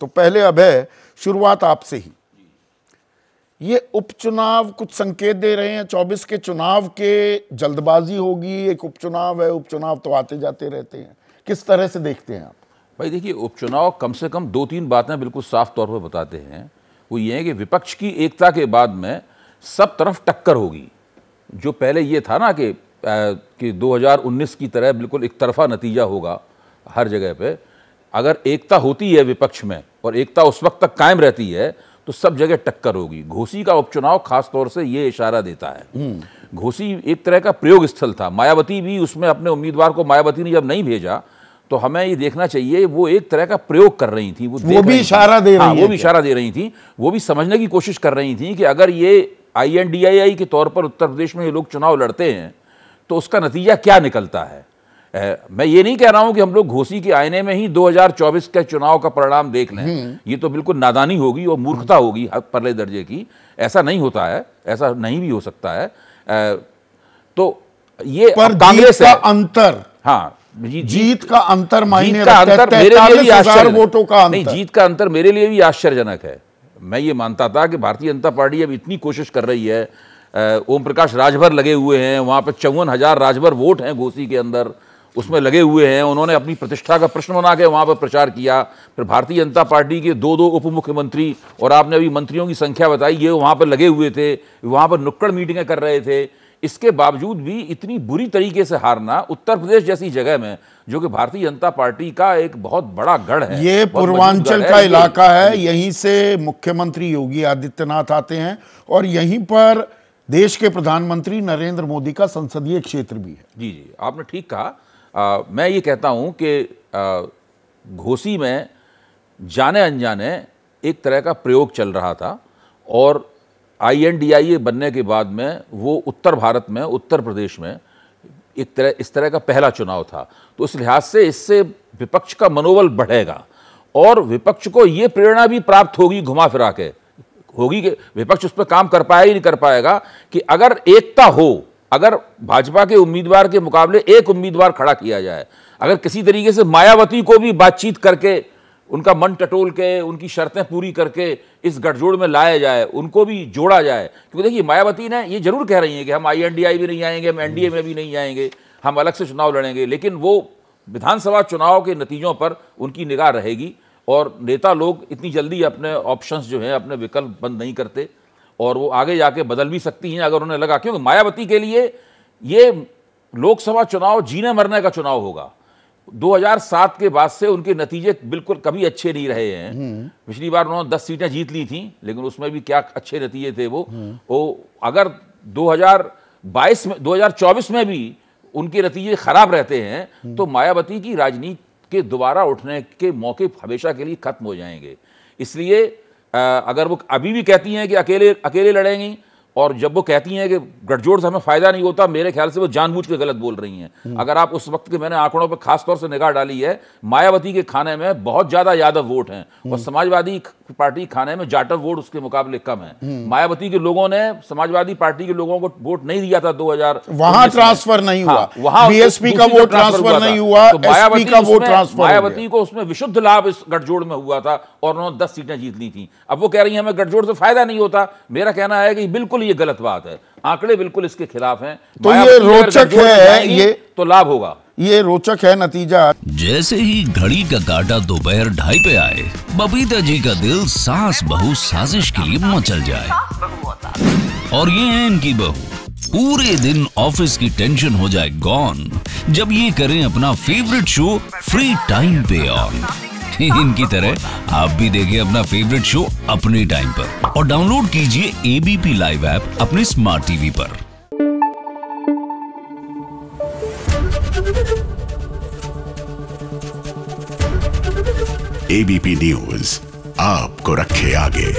तो पहले अभय, शुरुआत आपसे ही। ये उपचुनाव कुछ संकेत दे रहे हैं 24 के चुनाव के, जल्दबाजी होगी, एक उपचुनाव है, उपचुनाव तो आते जाते रहते हैं, किस तरह से देखते हैं आप? भाई देखिए, उपचुनाव कम से कम 2-3 बातें बिल्कुल साफ तौर पर बताते हैं। वो ये है कि विपक्ष की एकता के बाद में सब तरफ टक्कर होगी। जो पहले ये था ना कि 2019 की तरह बिल्कुल एक तरफा नतीजा होगा हर जगह पे, अगर एकता होती है विपक्ष में और एकता उस वक्त तक कायम रहती है तो सब जगह टक्कर होगी। घोसी का उपचुनाव खास तौर से ये इशारा देता है। घोसी एक तरह का प्रयोग स्थल था, मायावती भी उसमें अपने उम्मीदवार को, मायावती ने जब नहीं भेजा तो हमें ये देखना चाहिए वो एक तरह का प्रयोग कर रही थी, वो भी इशारा दे रही थी। वो भी इशारा दे रही थी, वो भी समझने की कोशिश कर रही थी कि अगर ये INDII के तौर पर उत्तर प्रदेश में ये लोग चुनाव लड़ते हैं तो उसका नतीजा क्या निकलता है। मैं ये नहीं कह रहा हूं कि हम लोग घोसी के आईने में ही 2024 के चुनाव का परिणाम देख लें, ये तो बिल्कुल नादानी होगी और मूर्खता होगी परले दर्जे की। ऐसा नहीं होता है, ऐसा नहीं भी हो सकता है। तो ये कांग्रेस का अंतर, हाँ, जीत का अंतर मायने रखता है। मेरे लिए भी आश्चर्य, वोटों का नहीं, जीत का अंतर मेरे लिए भी आश्चर्यजनक है। मैं ये मानता था कि भारतीय जनता पार्टी अब इतनी कोशिश कर रही है, ओम प्रकाश राजभर लगे हुए हैं, वहां पर 54,000 राजभर वोट हैं घोसी के अंदर, उसमें लगे हुए हैं। उन्होंने अपनी प्रतिष्ठा का प्रश्न बना के वहां पर प्रचार किया। फिर भारतीय जनता पार्टी के 2-2 उप मुख्यमंत्री और आपने अभी मंत्रियों की संख्या बताई, ये वहां पर लगे हुए थे, वहां पर नुक्कड़ मीटिंगें कर रहे थे। इसके बावजूद भी इतनी बुरी तरीके से हारना उत्तर प्रदेश जैसी जगह में, जो कि भारतीय जनता पार्टी का एक बहुत बड़ा गढ़ है, ये पूर्वांचल का इलाका है, यहीं से मुख्यमंत्री योगी आदित्यनाथ आते हैं और यहीं पर देश के प्रधानमंत्री नरेंद्र मोदी का संसदीय क्षेत्र भी है। जी जी, आपने ठीक कहा। मैं ये कहता हूं कि घोसी में जाने अनजाने एक तरह का प्रयोग चल रहा था और INDIA बनने के बाद में वो उत्तर भारत में, उत्तर प्रदेश में इस तरह का पहला चुनाव था। तो इस लिहाज से इससे विपक्ष का मनोबल बढ़ेगा और विपक्ष को ये प्रेरणा भी प्राप्त होगी, घुमा फिरा के होगी, कि विपक्ष उस पर काम कर पाएगा ही नहीं कर पाएगा कि अगर एकता हो, अगर भाजपा के उम्मीदवार के मुकाबले एक उम्मीदवार खड़ा किया जाए, अगर किसी तरीके से मायावती को भी बातचीत करके, उनका मन टटोल के, उनकी शर्तें पूरी करके इस गठजोड़ में लाया जाए, उनको भी जोड़ा जाए। क्योंकि देखिए, मायावती ने ये जरूर कह रही हैं कि हम INDIA भी नहीं आएंगे, हम NDA में भी नहीं आएंगे, हम अलग से चुनाव लड़ेंगे, लेकिन वो विधानसभा चुनाव के नतीजों पर उनकी निगाह रहेगी और नेता लोग इतनी जल्दी अपने ऑप्शंस जो हैं, अपने विकल्प बंद नहीं करते और वो आगे जाके बदल भी सकती हैं अगर उन्हें लगा। क्योंकि मायावती के लिए ये लोकसभा चुनाव जीने मरने का चुनाव होगा। 2007 के बाद से उनके नतीजे बिल्कुल कभी अच्छे नहीं रहे हैं। पिछली बार उन्होंने 10 सीटें जीत ली थी, लेकिन उसमें भी क्या अच्छे नतीजे थे वो अगर 2024 में भी उनके नतीजे खराब रहते हैं तो मायावती की राजनीति के दोबारा उठने के मौके हमेशा के लिए खत्म हो जाएंगे। इसलिए अगर वो अभी भी कहती हैं कि अकेले लड़ेंगी, और जब वो कहती हैं कि गठजोड़ से हमें फायदा नहीं होता, मेरे ख्याल से वो जानबूझ के गलत बोल रही हैं। अगर आप उस वक्त के, मैंने आंकड़ों पर खास तौर से निगाह डाली है, मायावती के खाने में बहुत ज्यादा यादव वोट हैं और समाजवादी पार्टी खाने में जाटव वोट उसके मुकाबले कम है। मायावती के लोगों ने समाजवादी पार्टी के लोगों को वोट नहीं दिया था 2000, वहां ट्रांसफर नहीं हुआ, वहां BSP का वोट ट्रांसफर नहीं हुआ, SP का वोट ट्रांसफर, मायावती को उसमें विशुद्ध लाभ इस गठजोड़ में हुआ था और उन्होंने 10 सीटें जीत ली थी। अब वो कह रही है हमें गठजोड़ से फायदा नहीं होता। मेरा कहना है कि बिल्कुल ये गलत बात है, आंकड़े बिल्कुल इसके खिलाफ हैं। तो ये रोचक है, ये तो लाभ होगा, ये रोचक है नतीजा। जैसे ही घड़ी का काटा दोपहर 2:30 पे आए, बबीता जी का दिल सास बहू साजिश के लिए मचल जाए। और ये है इनकी बहू, पूरे दिन ऑफिस की टेंशन हो जाए गॉन जब ये करें अपना फेवरेट शो फ्री टाइम पे ऑन। इनकी तरह आप भी देखें अपना फेवरेट शो अपने टाइम पर और डाउनलोड कीजिए ABP लाइव ऐप अपने स्मार्ट टीवी पर। ABP न्यूज आपको रखे आगे।